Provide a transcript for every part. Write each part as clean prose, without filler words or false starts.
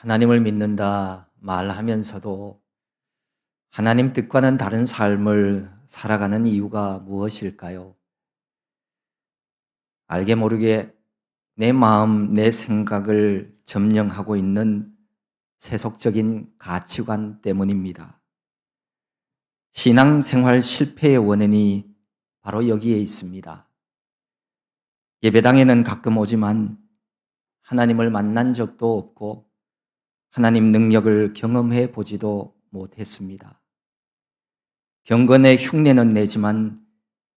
하나님을 믿는다 말하면서도 하나님 뜻과는 다른 삶을 살아가는 이유가 무엇일까요? 알게 모르게 내 마음, 내 생각을 점령하고 있는 세속적인 가치관 때문입니다. 신앙생활 실패의 원인이 바로 여기에 있습니다. 예배당에는 가끔 오지만 하나님을 만난 적도 없고 하나님 능력을 경험해 보지도 못했습니다. 경건의 흉내는 내지만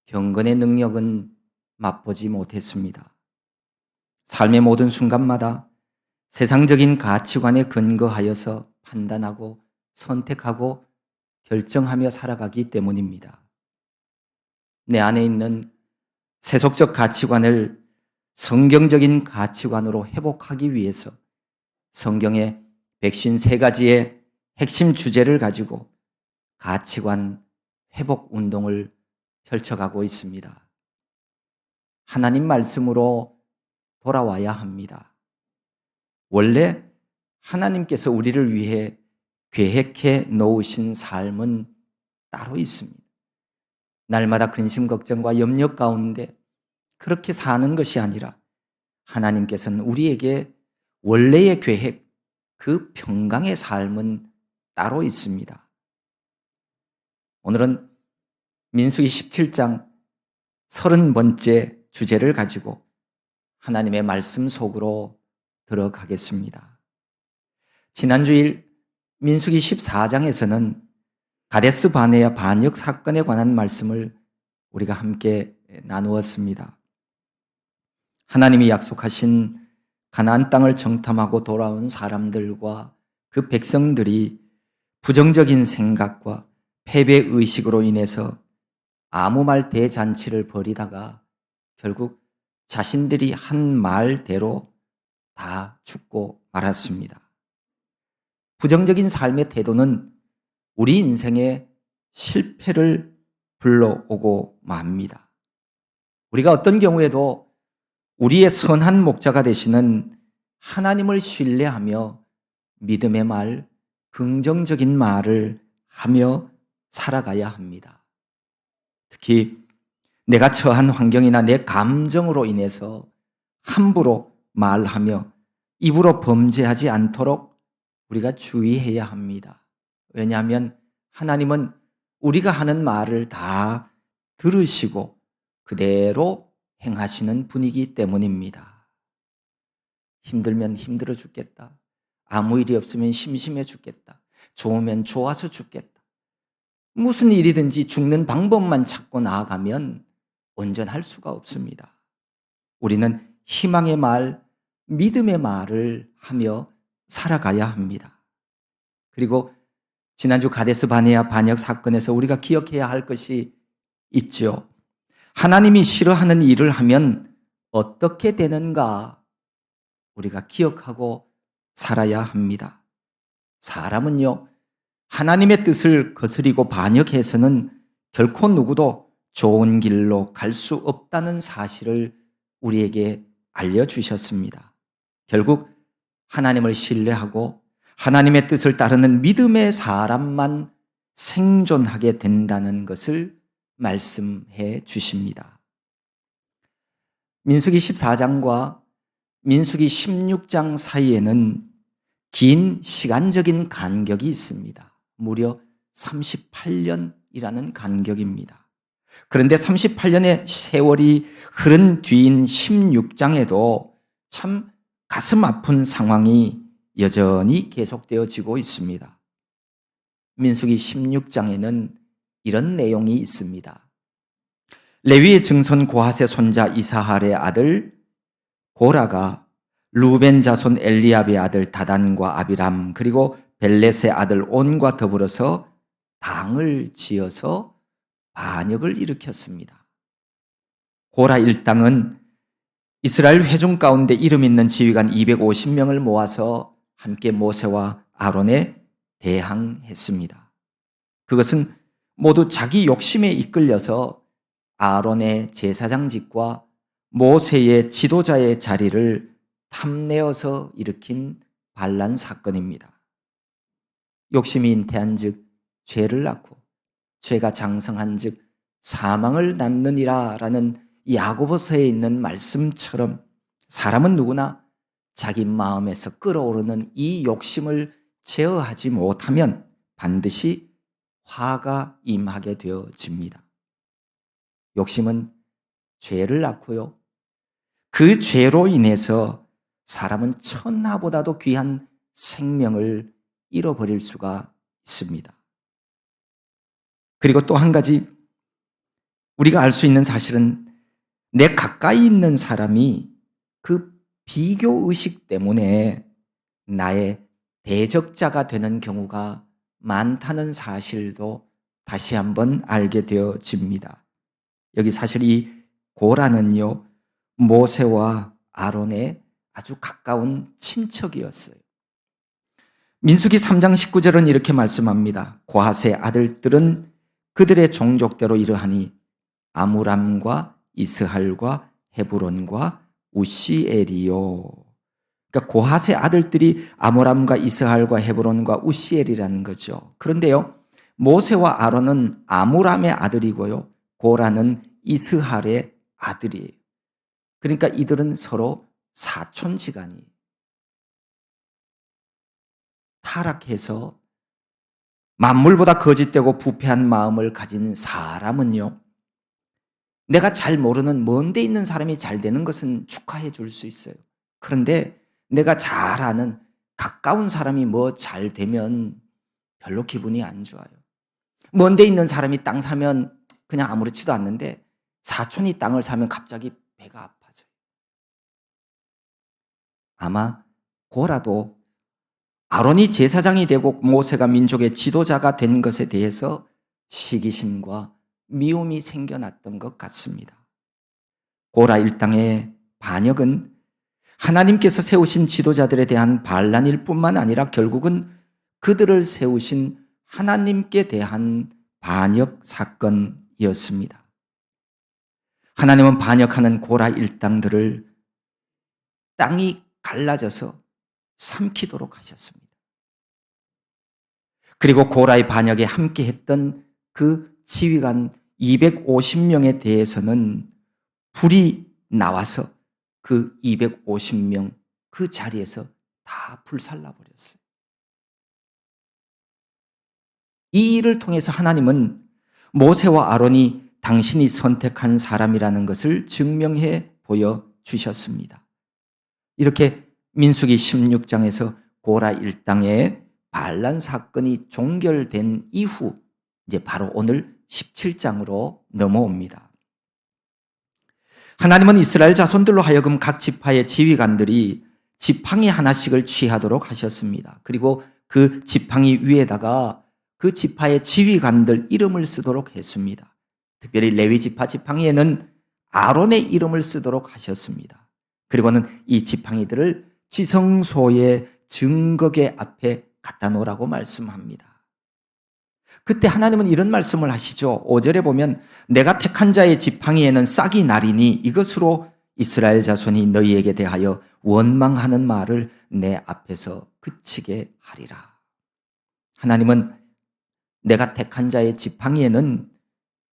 경건의 능력은 맛보지 못했습니다. 삶의 모든 순간마다 세상적인 가치관에 근거하여서 판단하고 선택하고 결정하며 살아가기 때문입니다. 내 안에 있는 세속적 가치관을 성경적인 가치관으로 회복하기 위해서 성경의 153가지의 핵심 주제를 가지고 가치관 회복 운동을 펼쳐가고 있습니다. 하나님 말씀으로 돌아와야 합니다. 원래 하나님께서 우리를 위해 계획해 놓으신 삶은 따로 있습니다. 날마다 근심, 걱정과 염려 가운데 그렇게 사는 것이 아니라 하나님께서는 우리에게 원래의 계획, 그 평강의 삶은 따로 있습니다. 오늘은 민수기 17장 30번째 주제를 가지고 하나님의 말씀 속으로 들어가겠습니다. 지난주일 민수기 14장에서는 가데스 바네아 반역 사건에 관한 말씀을 우리가 함께 나누었습니다. 하나님이 약속하신 가나안 땅을 정탐하고 돌아온 사람들과 그 백성들이 부정적인 생각과 패배의식으로 인해서 아무 말 대잔치를 벌이다가 결국 자신들이 한 말대로 다 죽고 말았습니다. 부정적인 삶의 태도는 우리 인생의 실패를 불러오고 맙니다. 우리가 어떤 경우에도 우리의 선한 목자가 되시는 하나님을 신뢰하며 믿음의 말, 긍정적인 말을 하며 살아가야 합니다. 특히 내가 처한 환경이나 내 감정으로 인해서 함부로 말하며 입으로 범죄하지 않도록 우리가 주의해야 합니다. 왜냐하면 하나님은 우리가 하는 말을 다 들으시고 그대로 행하시는 분이기 때문입니다. 힘들면 힘들어 죽겠다. 아무 일이 없으면 심심해 죽겠다. 좋으면 좋아서 죽겠다. 무슨 일이든지 죽는 방법만 찾고 나아가면 온전할 수가 없습니다. 우리는 희망의 말, 믿음의 말을 하며 살아가야 합니다. 그리고 지난주 가데스 바네아 반역 사건에서 우리가 기억해야 할 것이 있죠. 하나님이 싫어하는 일을 하면 어떻게 되는가 우리가 기억하고 살아야 합니다. 사람은요, 하나님의 뜻을 거스리고 반역해서는 결코 누구도 좋은 길로 갈 수 없다는 사실을 우리에게 알려주셨습니다. 결국 하나님을 신뢰하고 하나님의 뜻을 따르는 믿음의 사람만 생존하게 된다는 것을 말씀해 주십니다. 민수기 14장과 민수기 16장 사이에는 긴 시간적인 간격이 있습니다. 무려 38년이라는 간격입니다. 그런데 38년의 세월이 흐른 뒤인 16장에도 참 가슴 아픈 상황이 여전히 계속되어지고 있습니다. 민수기 16장에는 이런 내용이 있습니다. 레위의 증손 고핫의 손자 이사할의 아들 고라가 루벤 자손 엘리압의 아들 다단과 아비람 그리고 벨렛의 아들 온과 더불어서 당을 지어서 반역을 일으켰습니다. 고라 일당은 이스라엘 회중 가운데 이름 있는 지휘관 250명을 모아서 함께 모세와 아론에 대항했습니다. 그것은 모두 자기 욕심에 이끌려서 아론의 제사장직과 모세의 지도자의 자리를 탐내어서 일으킨 반란 사건입니다. 욕심이 잉태한즉 죄를 낳고 죄가 장성한즉 사망을 낳느니라라는 야고보서에 있는 말씀처럼 사람은 누구나 자기 마음에서 끓어오르는 이 욕심을 제어하지 못하면 반드시 화가 임하게 되어집니다. 욕심은 죄를 낳고요. 그 죄로 인해서 사람은 천하보다도 귀한 생명을 잃어버릴 수가 있습니다. 그리고 또 한 가지 우리가 알 수 있는 사실은 내 가까이 있는 사람이 그 비교의식 때문에 나의 대적자가 되는 경우가 많다는 사실도 다시 한번 알게 되어집니다. 여기 사실 이 고라는요, 모세와 아론의 아주 가까운 친척이었어요. 민수기 3장 19절은 이렇게 말씀합니다. 고핫의 아들들은 그들의 종족대로 이러하니 아므람과 이스할과 헤브론과 우시엘이요. 그러니까 고핫의 아들들이 아므람과 이스할과 헤브론과 우시엘이라는 거죠. 그런데요, 모세와 아론은 아므람의 아들이고요, 고라는 이스할의 아들이에요. 그러니까 이들은 서로 사촌지간이 타락해서 만물보다 거짓되고 부패한 마음을 가진 사람은요, 내가 잘 모르는 먼 데 있는 사람이 잘 되는 것은 축하해 줄 수 있어요. 그런데 내가 잘 아는 가까운 사람이 뭐 잘 되면 별로 기분이 안 좋아요. 먼 데 있는 사람이 땅 사면 그냥 아무렇지도 않는데 사촌이 땅을 사면 갑자기 배가 아파져요. 아마 고라도 아론이 제사장이 되고 모세가 민족의 지도자가 된 것에 대해서 시기심과 미움이 생겨났던 것 같습니다. 고라 일당의 반역은 하나님께서 세우신 지도자들에 대한 반란일 뿐만 아니라 결국은 그들을 세우신 하나님께 대한 반역 사건이었습니다. 하나님은 반역하는 고라 일당들을 땅이 갈라져서 삼키도록 하셨습니다. 그리고 고라의 반역에 함께했던 그 지휘관 250명에 대해서는 불이 나와서 그 250명 그 자리에서 다 불살라버렸어요. 이 일을 통해서 하나님은 모세와 아론이 당신이 선택한 사람이라는 것을 증명해 보여주셨습니다. 이렇게 민수기 16장에서 고라 일당의 반란 사건이 종결된 이후 이제 바로 오늘 17장으로 넘어옵니다. 하나님은 이스라엘 자손들로 하여금 각 지파의 지휘관들이 지팡이 하나씩을 취하도록 하셨습니다. 그리고 그 지팡이 위에다가 그 지파의 지휘관들 이름을 쓰도록 했습니다. 특별히 레위 지파 지팡이에는 아론의 이름을 쓰도록 하셨습니다. 그리고는 이 지팡이들을 지성소의 증거계 앞에 갖다 놓으라고 말씀합니다. 그때 하나님은 이런 말씀을 하시죠. 5절에 보면 내가 택한 자의 지팡이에는 싹이 나리니 이것으로 이스라엘 자손이 너희에게 대하여 원망하는 말을 내 앞에서 그치게 하리라. 하나님은 내가 택한 자의 지팡이에는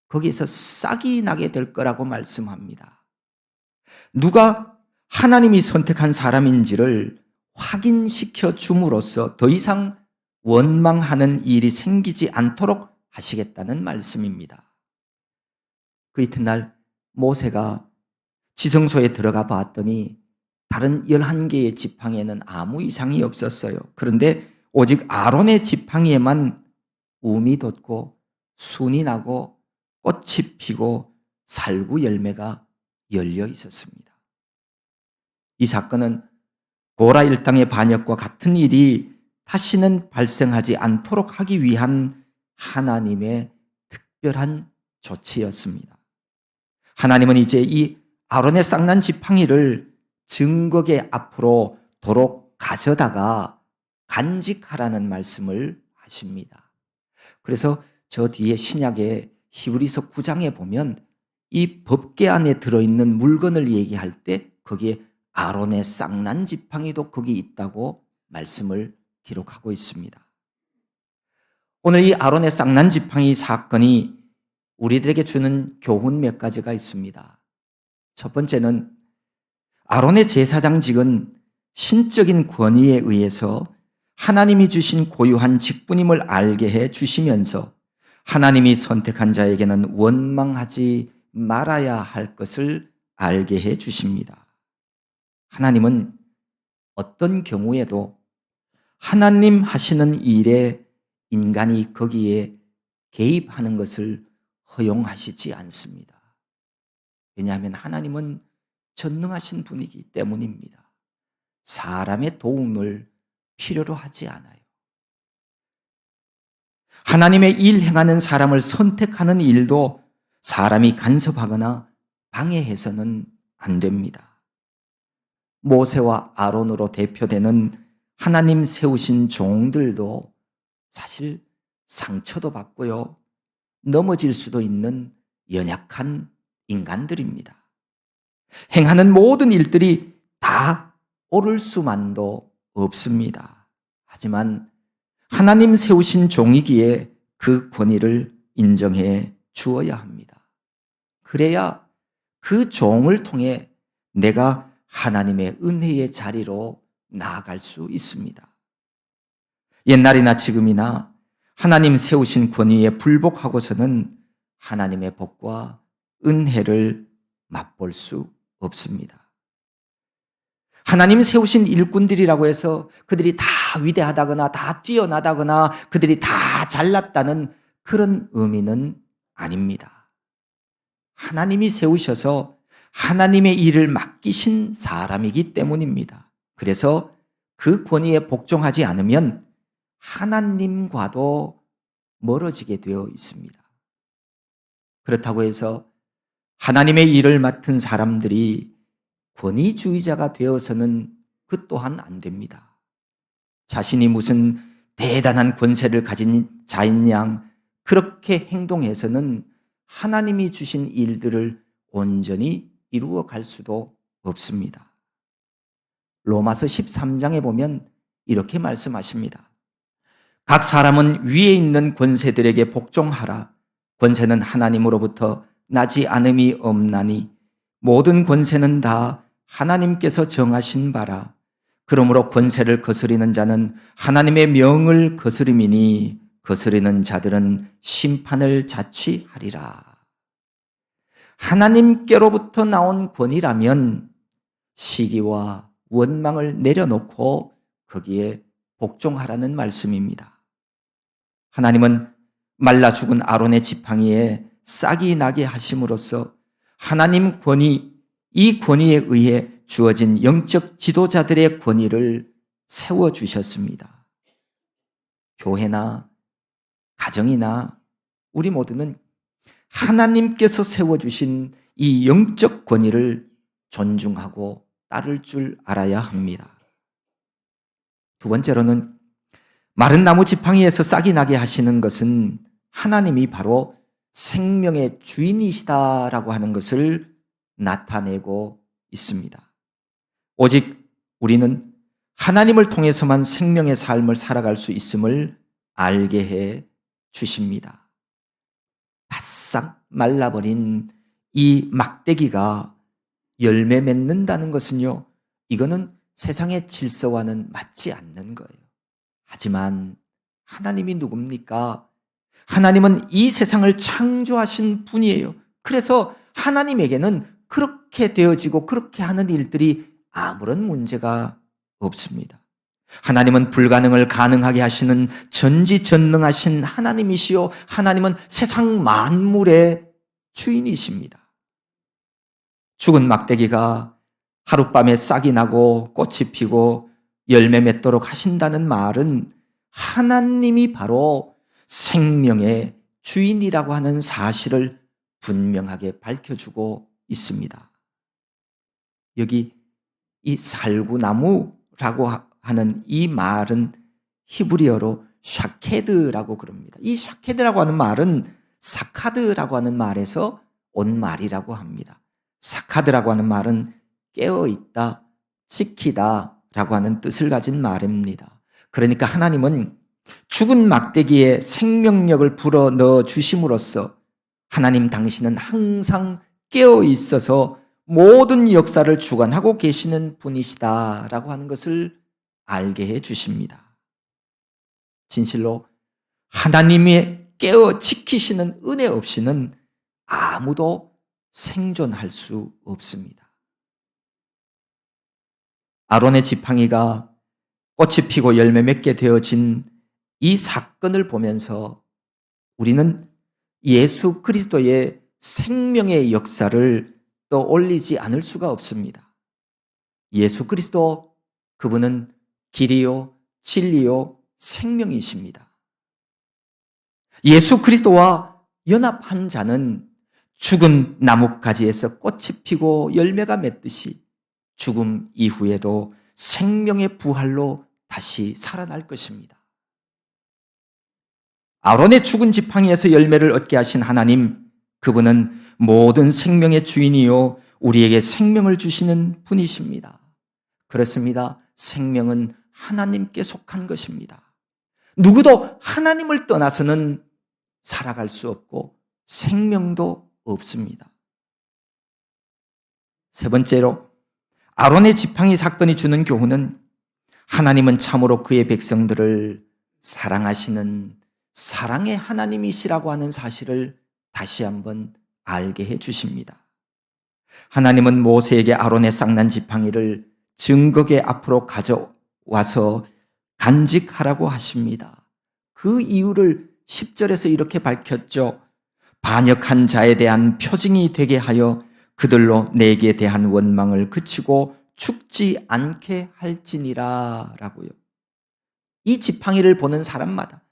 거기에서 싹이 나게 될 거라고 말씀합니다. 누가 하나님이 선택한 사람인지를 확인시켜 줌으로써 더 이상 원망하는 일이 생기지 않도록 하시겠다는 말씀입니다. 그 이튿날 모세가 지성소에 들어가 봤더니 다른 11개의 지팡이에는 아무 이상이 없었어요. 그런데 오직 아론의 지팡이에만 움이 돋고 순이 나고 꽃이 피고 살구 열매가 열려 있었습니다. 이 사건은 고라 일당의 반역과 같은 일이 다시는 발생하지 않도록 하기 위한 하나님의 특별한 조치였습니다. 하나님은 이제 이 아론의 쌍난 지팡이를 증거계 앞으로 도로 가져다가 간직하라는 말씀을 하십니다. 그래서 저 뒤에 신약의 히브리서 9장에 보면 이 법궤 안에 들어있는 물건을 얘기할 때 거기에 아론의 쌍난 지팡이도 거기 있다고 말씀을 기록하고 있습니다. 오늘 이 아론의 쌍난 지팡이 사건이 우리들에게 주는 교훈 몇 가지가 있습니다. 첫 번째는 아론의 제사장직은 신적인 권위에 의해서 하나님이 주신 고유한 직분임을 알게 해 주시면서 하나님이 선택한 자에게는 원망하지 말아야 할 것을 알게 해 주십니다. 하나님은 어떤 경우에도 하나님 하시는 일에 인간이 거기에 개입하는 것을 허용하시지 않습니다. 왜냐하면 하나님은 전능하신 분이기 때문입니다. 사람의 도움을 필요로 하지 않아요. 하나님의 일 행하는 사람을 선택하는 일도 사람이 간섭하거나 방해해서는 안 됩니다. 모세와 아론으로 대표되는 하나님 세우신 종들도 사실 상처도 받고요, 넘어질 수도 있는 연약한 인간들입니다. 행하는 모든 일들이 다 옳을 수만도 없습니다. 하지만 하나님 세우신 종이기에 그 권위를 인정해 주어야 합니다. 그래야 그 종을 통해 내가 하나님의 은혜의 자리로 나아갈 수 있습니다. 옛날이나 지금이나 하나님 세우신 권위에 불복하고서는 하나님의 복과 은혜를 맛볼 수 없습니다. 하나님 세우신 일꾼들이라고 해서 그들이 다 위대하다거나 다 뛰어나다거나 그들이 다 잘났다는 그런 의미는 아닙니다. 하나님이 세우셔서 하나님의 일을 맡기신 사람이기 때문입니다. 그래서 그 권위에 복종하지 않으면 하나님과도 멀어지게 되어 있습니다. 그렇다고 해서 하나님의 일을 맡은 사람들이 권위주의자가 되어서는 그 또한 안 됩니다. 자신이 무슨 대단한 권세를 가진 자인 양 그렇게 행동해서는 하나님이 주신 일들을 온전히 이루어 갈 수도 없습니다. 로마서 13장에 보면 이렇게 말씀하십니다. 각 사람은 위에 있는 권세들에게 복종하라. 권세는 하나님으로부터 나지 않음이 없나니 모든 권세는 다 하나님께서 정하신 바라. 그러므로 권세를 거스리는 자는 하나님의 명을 거스림이니 거스리는 자들은 심판을 자취하리라. 하나님께로부터 나온 권위라면 시기와 원망을 내려놓고 거기에 복종하라는 말씀입니다. 하나님은 말라 죽은 아론의 지팡이에 싹이 나게 하심으로써 하나님 권위, 이 권위에 의해 주어진 영적 지도자들의 권위를 세워주셨습니다. 교회나 가정이나 우리 모두는 하나님께서 세워주신 이 영적 권위를 존중하고 따를 줄 알아야 합니다. 두 번째로는 마른 나무 지팡이에서 싹이 나게 하시는 것은 하나님이 바로 생명의 주인이시다라고 하는 것을 나타내고 있습니다. 오직 우리는 하나님을 통해서만 생명의 삶을 살아갈 수 있음을 알게 해 주십니다. 바싹 말라버린 이 막대기가 열매 맺는다는 것은요, 이거는 세상의 질서와는 맞지 않는 거예요. 하지만 하나님이 누굽니까? 하나님은 이 세상을 창조하신 분이에요. 그래서 하나님에게는 그렇게 되어지고 그렇게 하는 일들이 아무런 문제가 없습니다. 하나님은 불가능을 가능하게 하시는 전지전능하신 하나님이시요, 하나님은 세상 만물의 주인이십니다. 죽은 막대기가 하룻밤에 싹이 나고 꽃이 피고 열매 맺도록 하신다는 말은 하나님이 바로 생명의 주인이라고 하는 사실을 분명하게 밝혀주고 있습니다. 여기 이 살구나무라고 하는 이 말은 히브리어로 샤케드라고 그럽니다. 이 샤케드라고 하는 말은 사카드라고 하는 말에서 온 말이라고 합니다. 사카드라고 하는 말은 깨어있다, 지키다, 하는 뜻을 가진 말입니다. 그러니까 하나님은 죽은 막대기에 생명력을 불어넣어 주심으로써 하나님 당신은 항상 깨어 있어서 모든 역사를 주관하고 계시는 분이시다라고 하는 것을 알게 해 주십니다. 진실로 하나님이 깨어 지키시는 은혜 없이는 아무도 생존할 수 없습니다. 아론의 지팡이가 꽃이 피고 열매 맺게 되어진 이 사건을 보면서 우리는 예수 그리스도의 생명의 역사를 떠올리지 않을 수가 없습니다. 예수 그리스도, 그분은 길이요, 진리요, 생명이십니다. 예수 그리스도와 연합한 자는 죽은 나뭇가지에서 꽃이 피고 열매가 맺듯이 죽음 이후에도 생명의 부활로 다시 살아날 것입니다. 아론의 죽은 지팡이에서 열매를 얻게 하신 하나님, 그분은 모든 생명의 주인이요 우리에게 생명을 주시는 분이십니다. 그렇습니다. 생명은 하나님께 속한 것입니다. 누구도 하나님을 떠나서는 살아갈 수 없고 생명도 없습니다. 세 번째로 아론의 지팡이 사건이 주는 교훈은 하나님은 참으로 그의 백성들을 사랑하시는 사랑의 하나님이시라고 하는 사실을 다시 한번 알게 해 주십니다. 하나님은 모세에게 아론의 쌍난 지팡이를 증거계 앞으로 가져와서 간직하라고 하십니다. 그 이유를 10절에서 이렇게 밝혔죠. 반역한 자에 대한 표징이 되게 하여 그들로 내게 대한 원망을 그치고 죽지 않게 할지니라 라고요. 이 지팡이를 보는 사람마다,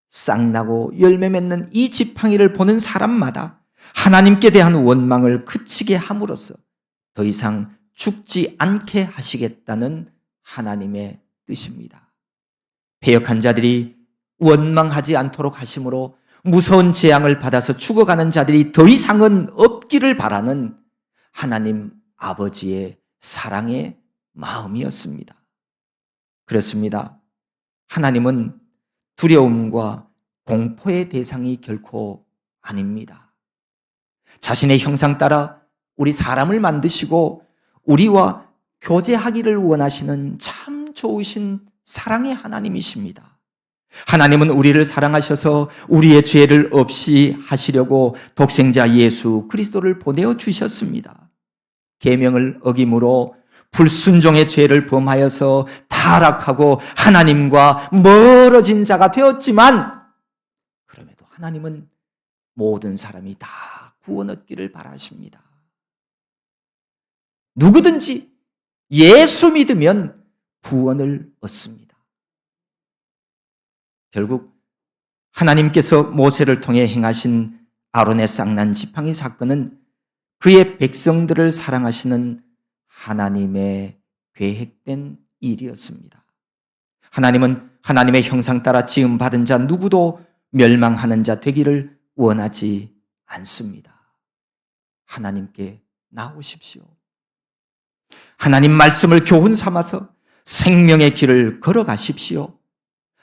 쌍나고 열매 맺는 이 지팡이를 보는 사람마다 하나님께 대한 원망을 그치게 함으로써 더 이상 죽지 않게 하시겠다는 하나님의 뜻입니다. 패역한 자들이 원망하지 않도록 하심으로 무서운 재앙을 받아서 죽어가는 자들이 더 이상은 없기를 바라는 하나님 아버지의 사랑의 마음이었습니다. 그렇습니다. 하나님은 두려움과 공포의 대상이 결코 아닙니다. 자신의 형상 따라 우리 사람을 만드시고 우리와 교제하기를 원하시는 참 좋으신 사랑의 하나님이십니다. 하나님은 우리를 사랑하셔서 우리의 죄를 없이 하시려고 독생자 예수 그리스도를 보내어 주셨습니다. 계명을 어김으로 불순종의 죄를 범하여서 타락하고 하나님과 멀어진 자가 되었지만 그럼에도 하나님은 모든 사람이 다 구원 얻기를 바라십니다. 누구든지 예수 믿으면 구원을 얻습니다. 결국 하나님께서 모세를 통해 행하신 아론의 쌍난 지팡이 사건은 그의 백성들을 사랑하시는 하나님의 계획된 일이었습니다. 하나님은 하나님의 형상 따라 지음받은 자 누구도 멸망하는 자 되기를 원하지 않습니다. 하나님께 나오십시오. 하나님 말씀을 교훈 삼아서 생명의 길을 걸어가십시오.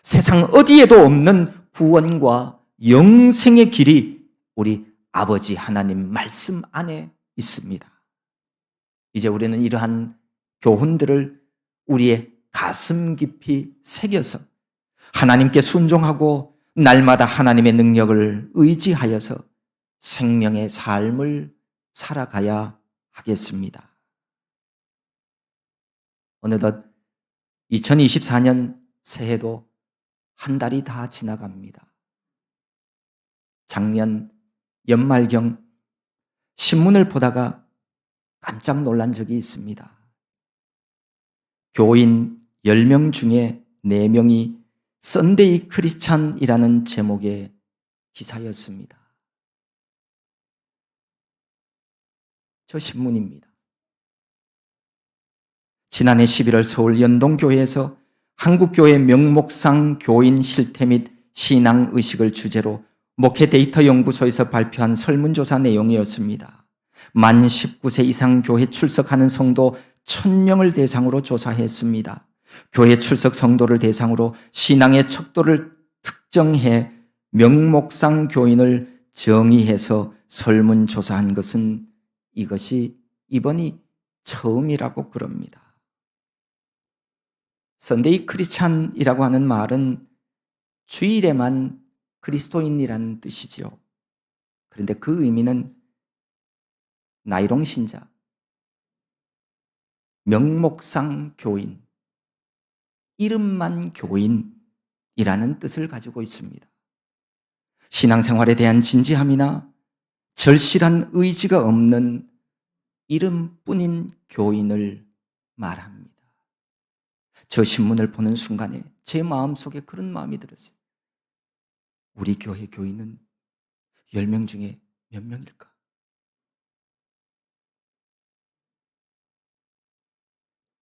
세상 어디에도 없는 구원과 영생의 길이 우리 아버지 하나님 말씀 안에 있습니다. 이제 우리는 이러한 교훈들을 우리의 가슴 깊이 새겨서 하나님께 순종하고 날마다 하나님의 능력을 의지하여서 생명의 삶을 살아가야 하겠습니다. 어느덧 2024년 새해도 한 달이 다 지나갑니다. 작년 연말경 신문을 보다가 깜짝 놀란 적이 있습니다. 교인 10명 중에 4명이 썬데이 크리스찬이라는 제목의 기사였습니다. 저 신문입니다. 지난해 11월 서울 연동교회에서 한국교회 명목상 교인 실태 및 신앙의식을 주제로 목회 데이터 연구소에서 발표한 설문조사 내용이었습니다. 만 19세 이상 교회 출석하는 성도 1,000명을 대상으로 조사했습니다. 교회 출석 성도를 대상으로 신앙의 척도를 특정해 명목상 교인을 정의해서 설문조사한 것은 이것이 이번이 처음이라고 그럽니다. 선데이 크리스찬이라고 하는 말은 주일에만 그리스도인이라는 뜻이지요. 그런데 그 의미는 나이롱 신자, 명목상 교인, 이름만 교인이라는 뜻을 가지고 있습니다. 신앙생활에 대한 진지함이나 절실한 의지가 없는 이름뿐인 교인을 말합니다. 저 신문을 보는 순간에 제 마음속에 그런 마음이 들었어요. 우리 교회 교인은 10명 중에 몇 명일까?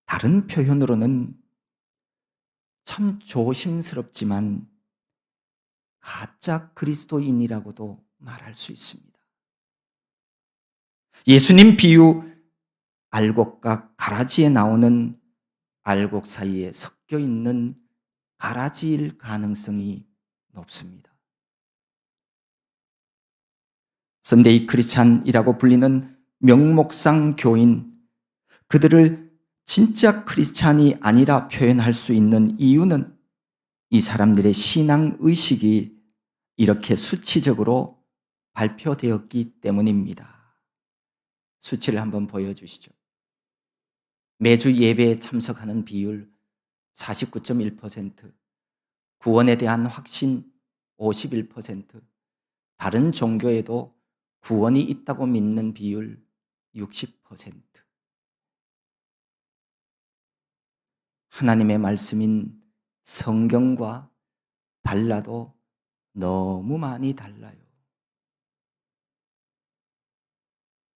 다른 표현으로는 참 조심스럽지만 가짜 그리스도인이라고도 말할 수 있습니다. 예수님 비유 알곡과 가라지에 나오는 알곡 사이에 섞여 있는 가라지일 가능성이 높습니다. 선데이 크리스찬이라고 불리는 명목상 교인, 그들을 진짜 크리스찬이 아니라 표현할 수 있는 이유는 이 사람들의 신앙 의식이 이렇게 수치적으로 발표되었기 때문입니다. 수치를 한번 보여주시죠. 매주 예배에 참석하는 비율 49.1%, 구원에 대한 확신 51%, 다른 종교에도 구원이 있다고 믿는 비율 60%. 하나님의 말씀인 성경과 달라도 너무 많이 달라요.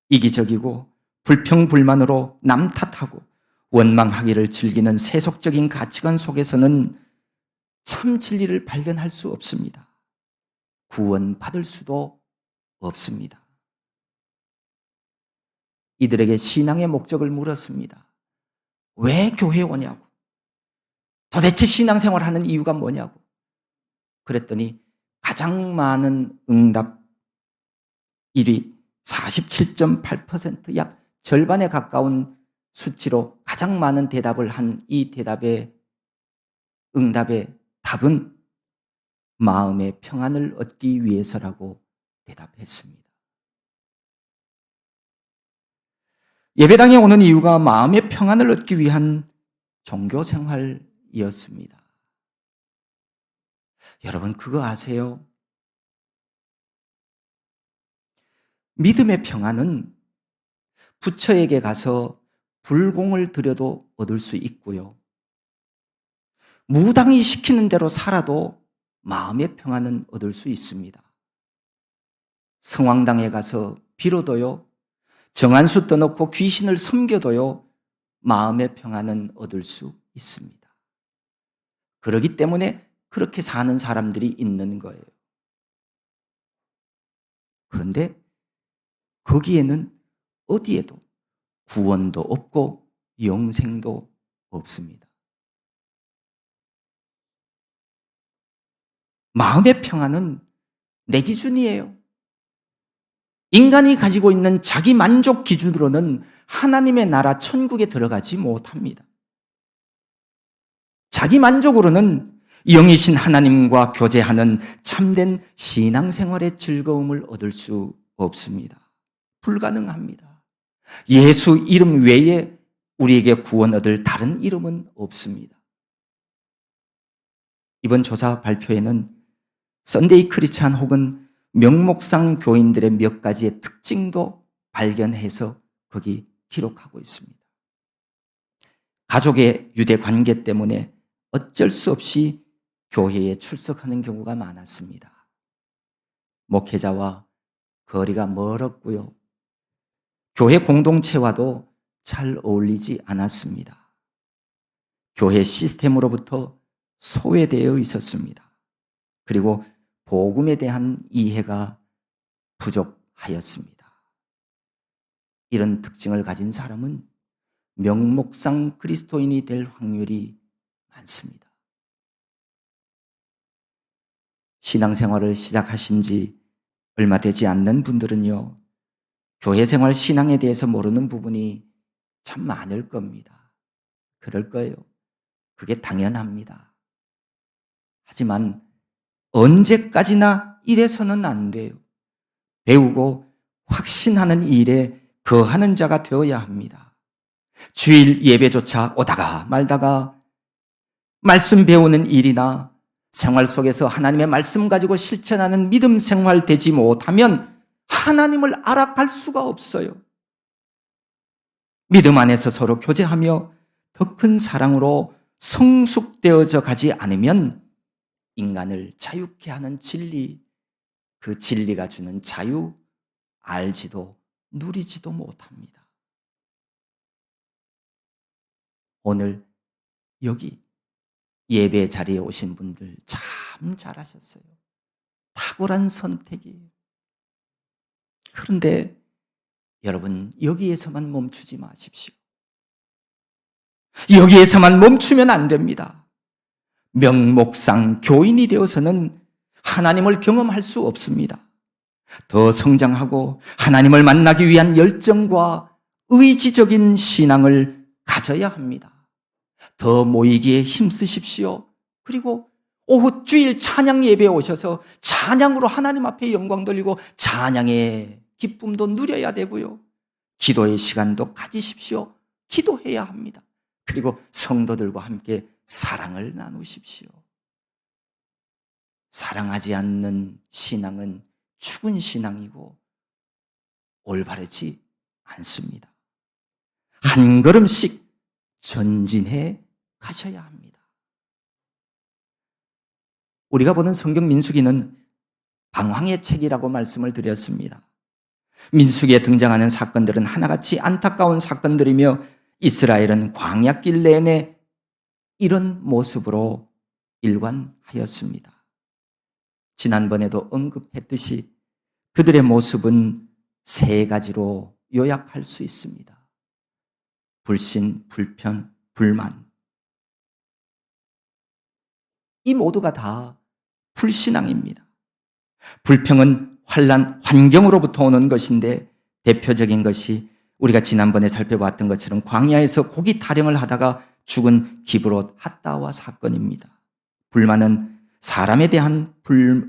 이기적이고 불평불만으로 남 탓하고 원망하기를 즐기는 세속적인 가치관 속에서는 참 진리를 발견할 수 없습니다. 구원받을 수도 없습니다. 이들에게 신앙의 목적을 물었습니다. 왜 교회에 오냐고. 도대체 신앙생활 하는 이유가 뭐냐고. 그랬더니 가장 많은 응답 1위 47.8%, 약 절반에 가까운 수치로 가장 많은 대답을 한 이 대답의 응답의 답은 마음의 평안을 얻기 위해서라고 대답했습니다. 예배당에 오는 이유가 마음의 평안을 얻기 위한 종교 생활이었습니다. 여러분 그거 아세요? 믿음의 평안은 부처에게 가서 불공을 드려도 얻을 수 있고요. 무당이 시키는 대로 살아도 마음의 평안은 얻을 수 있습니다. 성황당에 가서 빌어도요, 정한수 떠놓고 귀신을 섬겨도요, 마음의 평안은 얻을 수 있습니다. 그렇기 때문에 그렇게 사는 사람들이 있는 거예요. 그런데 거기에는 어디에도 구원도 없고 영생도 없습니다. 마음의 평안은 내 기준이에요. 인간이 가지고 있는 자기 만족 기준으로는 하나님의 나라 천국에 들어가지 못합니다. 자기 만족으로는 영이신 하나님과 교제하는 참된 신앙생활의 즐거움을 얻을 수 없습니다. 불가능합니다. 예수 이름 외에 우리에게 구원 얻을 다른 이름은 없습니다. 이번 조사 발표에는 선데이 크리스찬 혹은 명목상 교인들의 몇 가지의 특징도 발견해서 거기 기록하고 있습니다. 가족의 유대 관계 때문에 어쩔 수 없이 교회에 출석하는 경우가 많았습니다. 목회자와 거리가 멀었고요. 교회 공동체와도 잘 어울리지 않았습니다. 교회 시스템으로부터 소외되어 있었습니다. 그리고 복음에 대한 이해가 부족하였습니다. 이런 특징을 가진 사람은 명목상 그리스도인이 될 확률이 많습니다. 신앙생활을 시작하신 지 얼마 되지 않는 분들은요, 교회 생활 신앙에 대해서 모르는 부분이 참 많을 겁니다. 그럴 거예요. 그게 당연합니다. 하지만 언제까지나 이래서는 안 돼요. 배우고 확신하는 일에 거하는 자가 되어야 합니다. 주일 예배조차 오다가 말다가 말씀 배우는 일이나 생활 속에서 하나님의 말씀 가지고 실천하는 믿음 생활 되지 못하면 하나님을 알아갈 수가 없어요. 믿음 안에서 서로 교제하며 더 큰 사랑으로 성숙되어져 가지 않으면 인간을 자유케 하는 진리, 그 진리가 주는 자유 알지도 누리지도 못합니다. 오늘 여기 예배 자리에 오신 분들 참 잘하셨어요. 탁월한 선택이에요. 그런데 여러분, 여기에서만 멈추지 마십시오. 여기에서만 멈추면 안 됩니다. 명목상 교인이 되어서는 하나님을 경험할 수 없습니다. 더 성장하고 하나님을 만나기 위한 열정과 의지적인 신앙을 가져야 합니다. 더 모이기에 힘쓰십시오. 그리고 오후 주일 찬양 예배에 오셔서 찬양으로 하나님 앞에 영광 돌리고 찬양의 기쁨도 누려야 되고요. 기도의 시간도 가지십시오. 기도해야 합니다. 그리고 성도들과 함께 사랑을 나누십시오. 사랑하지 않는 신앙은 죽은 신앙이고 올바르지 않습니다. 한 걸음씩 전진해 가셔야 합니다. 우리가 보는 성경 민수기는 방황의 책이라고 말씀을 드렸습니다. 민수기에 등장하는 사건들은 하나같이 안타까운 사건들이며 이스라엘은 광야길 내내 이런 모습으로 일관하였습니다. 지난번에도 언급했듯이 그들의 모습은 세 가지로 요약할 수 있습니다. 불신, 불편, 불만. 이 모두가 다 불신앙입니다. 불평은 환난, 환경으로부터 오는 것인데 대표적인 것이 우리가 지난번에 살펴봤던 것처럼 광야에서 고기 타령을 하다가 죽은 기브롯 핫다와 사건입니다. 불만은 사람에 대한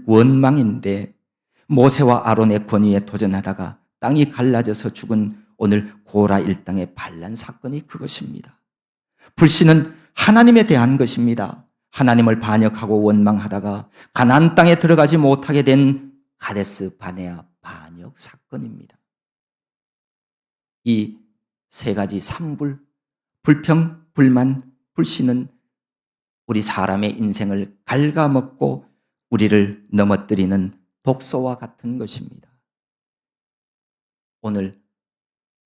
원망인데 모세와 아론의 권위에 도전하다가 땅이 갈라져서 죽은 오늘 고라 일당의 반란 사건이 그것입니다. 불신은 하나님에 대한 것입니다. 하나님을 반역하고 원망하다가 가나안 땅에 들어가지 못하게 된 가데스 바네아 반역 사건입니다. 이 세 가지 삼불, 불평, 불만, 불신은 우리 사람의 인생을 갉아먹고 우리를 넘어뜨리는 독소와 같은 것입니다. 오늘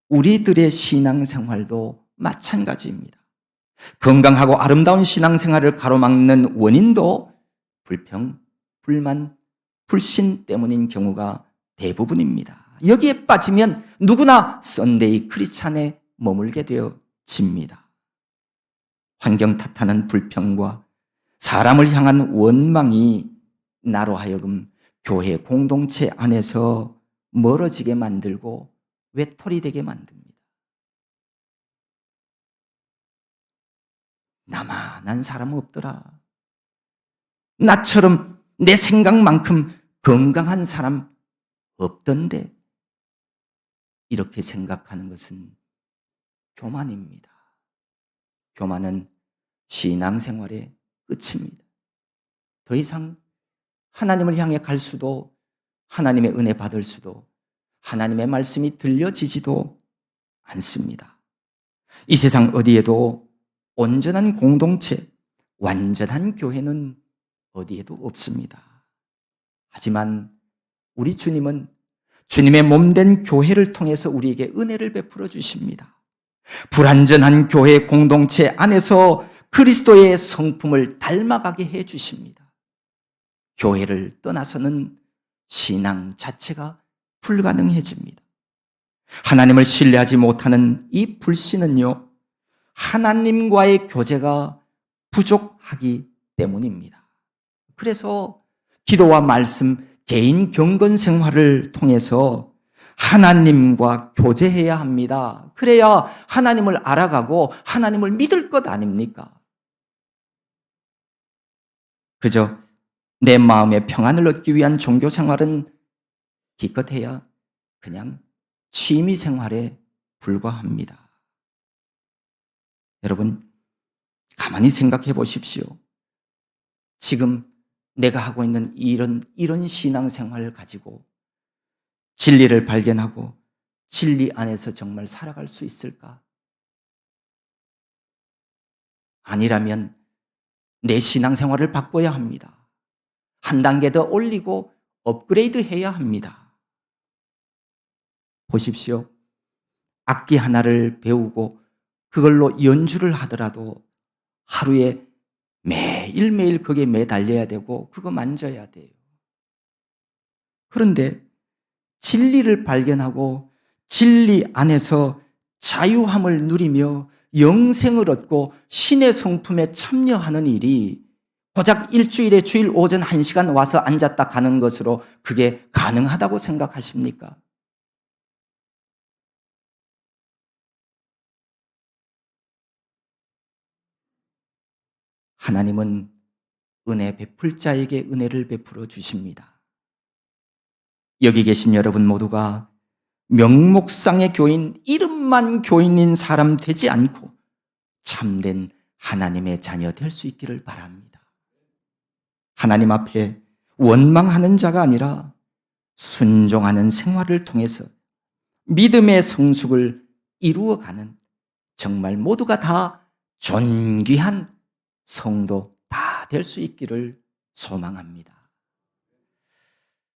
우리들의 신앙생활도 마찬가지입니다. 건강하고 아름다운 신앙생활을 가로막는 원인도 불평, 불만, 불신 때문인 경우가 대부분입니다. 여기에 빠지면 누구나 썬데이 크리스찬에 머물게 되어집니다. 환경 탓하는 불평과 사람을 향한 원망이 나로 하여금 교회 공동체 안에서 멀어지게 만들고 외톨이 되게 만듭니다. 나만한 사람 없더라. 나처럼 내 생각만큼 건강한 사람 없던데. 이렇게 생각하는 것은 교만입니다. 교만은 신앙생활의 끝입니다. 더 이상 하나님을 향해 갈 수도, 하나님의 은혜 받을 수도, 하나님의 말씀이 들려지지도 않습니다. 이 세상 어디에도 온전한 공동체, 완전한 교회는 어디에도 없습니다. 하지만 우리 주님은 주님의 몸된 교회를 통해서 우리에게 은혜를 베풀어 주십니다. 불완전한 교회 공동체 안에서 그리스도의 성품을 닮아가게 해 주십니다. 교회를 떠나서는 신앙 자체가 불가능해집니다. 하나님을 신뢰하지 못하는 이 불신은요, 하나님과의 교제가 부족하기 때문입니다. 그래서 기도와 말씀, 개인 경건 생활을 통해서 하나님과 교제해야 합니다. 그래야 하나님을 알아가고 하나님을 믿을 것 아닙니까? 그저 내 마음의 평안을 얻기 위한 종교 생활은 기껏해야 그냥 취미 생활에 불과합니다. 여러분, 가만히 생각해 보십시오. 지금 내가 하고 있는 이런 신앙생활을 가지고 진리를 발견하고 진리 안에서 정말 살아갈 수 있을까? 아니라면 내 신앙생활을 바꿔야 합니다. 한 단계 더 올리고 업그레이드 해야 합니다. 보십시오. 악기 하나를 배우고 그걸로 연주를 하더라도 하루에 매일매일 거기에 매달려야 되고 그거 만져야 돼요. 그런데 진리를 발견하고 진리 안에서 자유함을 누리며 영생을 얻고 신의 성품에 참여하는 일이 고작 일주일에 주일 오전 1시간 와서 앉았다 가는 것으로 그게 가능하다고 생각하십니까? 하나님은 은혜 베풀 자에게 은혜를 베풀어 주십니다. 여기 계신 여러분 모두가 명목상의 교인, 이름만 교인인 사람 되지 않고 참된 하나님의 자녀 될 수 있기를 바랍니다. 하나님 앞에 원망하는 자가 아니라 순종하는 생활을 통해서 믿음의 성숙을 이루어가는 정말 모두가 다 존귀한 성도 다 될 수 있기를 소망합니다.